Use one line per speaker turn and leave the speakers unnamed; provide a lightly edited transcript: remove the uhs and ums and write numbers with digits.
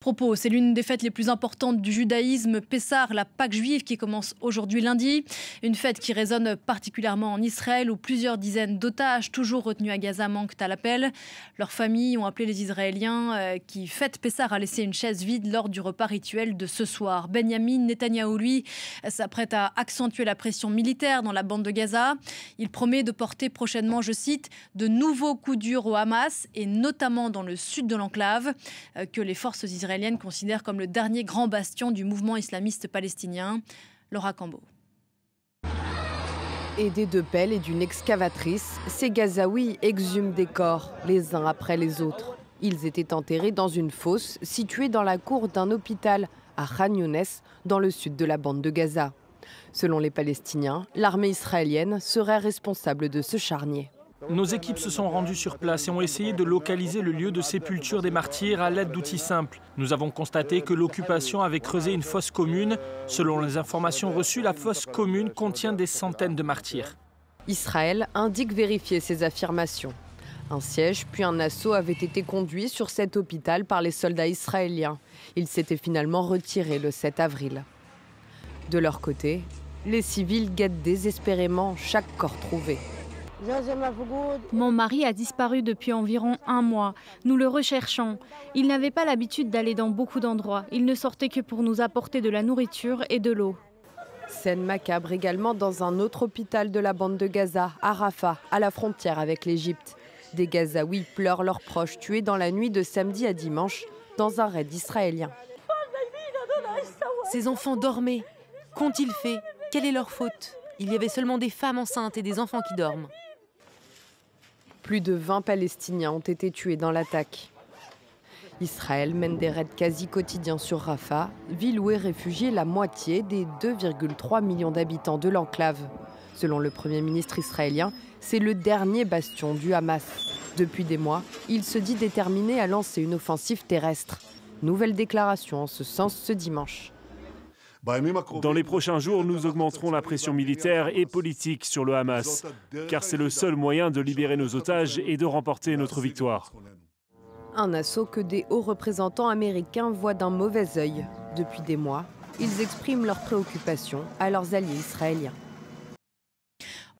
propos, c'est l'une des fêtes les plus importantes du judaïsme, Pessah, la Pâque juive qui commence aujourd'hui lundi. Une fête qui résonne particulièrement en Israël où plusieurs dizaines d'otages toujours retenus à Gaza manquent à l'appel. Leurs familles ont appelé les Israéliens qui fêtent Pessah à laisser une chaise vide lors du repas rituel de ce soir. Benyamin Netanyahou, lui, s'apprête à accentuer la pression militaire dans la bande de Gaza. Il promet de porter prochainement, je cite, de nouveaux coups durs au Hamas et notamment dans le sud de l'enclave, que les forces israéliennes considèrent comme le dernier grand bastion du mouvement islamiste palestinien. Laura Cambo.
Aidés de pelles et d'une excavatrice, ces Gazaouis exhument des corps, les uns après les autres. Ils étaient enterrés dans une fosse située dans la cour d'un hôpital à Khan Younes, dans le sud de la bande de Gaza. Selon les Palestiniens, l'armée israélienne serait responsable de ce charnier.
Nos équipes se sont rendues sur place et ont essayé de localiser le lieu de sépulture des martyrs à l'aide d'outils simples. Nous avons constaté que l'occupation avait creusé une fosse commune. Selon les informations reçues, la fosse commune contient des centaines de martyrs.
Israël indique vérifier ces affirmations. Un siège puis un assaut avaient été conduits sur cet hôpital par les soldats israéliens. Ils s'étaient finalement retirés le 7 avril. De leur côté, les civils guettent désespérément chaque corps trouvé.
Mon mari a disparu depuis environ 1 mois. Nous le recherchons. Il n'avait pas l'habitude d'aller dans beaucoup d'endroits. Il ne sortait que pour nous apporter de la nourriture et de l'eau.
Scène macabre également dans un autre hôpital de la bande de Gaza, à Rafah, à la frontière avec l'Égypte. Des Gazaouis pleurent leurs proches tués dans la nuit de samedi à dimanche dans un raid israélien.
Ces enfants dormaient. Qu'ont-ils fait? Quelle est leur faute? Il y avait seulement des femmes enceintes et des enfants qui dorment.
Plus de 20 Palestiniens ont été tués dans l'attaque. Israël mène des raids quasi quotidiens sur Rafah, ville où est réfugiée la moitié des 2,3 millions d'habitants de l'enclave. Selon le Premier ministre israélien, c'est le dernier bastion du Hamas. Depuis des mois, il se dit déterminé à lancer une offensive terrestre. Nouvelle déclaration en ce sens ce dimanche.
Dans les prochains jours, nous augmenterons la pression militaire et politique sur le Hamas, car c'est le seul moyen de libérer nos otages et de remporter notre victoire.
Un assaut que des hauts représentants américains voient d'un mauvais œil. Depuis des mois, ils expriment leurs préoccupations à leurs alliés israéliens.